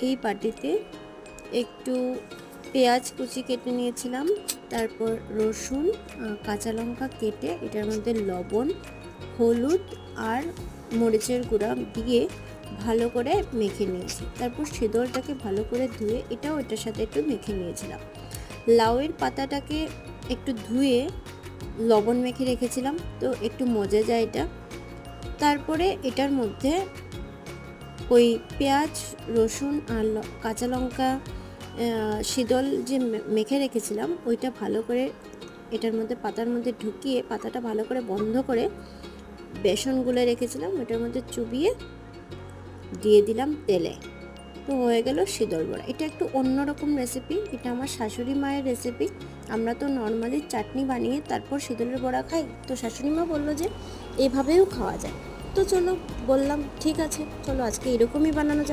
এই বাটিতে একটু পেঁয়াজ কুচি কেটে নিয়েছিলাম, তারপর রসুন, কাঁচা লঙ্কা কেটে এটার মধ্যে লবণ, হলুদ আর মরিচের গুঁড়া দিয়ে ভালো করে মেখে নিয়েছি। তারপর শীতলটাকে ভালো করে ধুয়ে এটাও এটার সাথে একটু মেখে নিয়েছিলাম। লাউয়ের পাতাটাকে একটু ধুয়ে লবণ মেখে রেখেছিলাম, তো একটু মজে যায় এটা। তারপরে এটার মধ্যে ওই পেঁয়াজ, রসুন আর কাঁচা লঙ্কা শীতল যে মেখে রেখেছিলাম ওইটা ভালো করে এটার মধ্যে পাতার মধ্যে ঢুকিয়ে পাতাটা ভালো করে বন্ধ করে বেসন গুলে রেখেছিলাম ওটার মধ্যে চুবিয়ে দিয়ে দিলাম তেলে। তো হয়ে গেল শীতল বড়া। এটা একটু অন্যরকম রেসিপি, এটা আমার শাশুড়ি মায়ের রেসিপি। আমরা তো নর্মালি চাটনি বানিয়ে তারপর শীতলের বড়া খাই, তো শাশুড়ি মা বললো যে এভাবেও খাওয়া যায়। তো চলো, বললাম ঠিক আছে, চলো আজকে এরকমই বানানো যাক।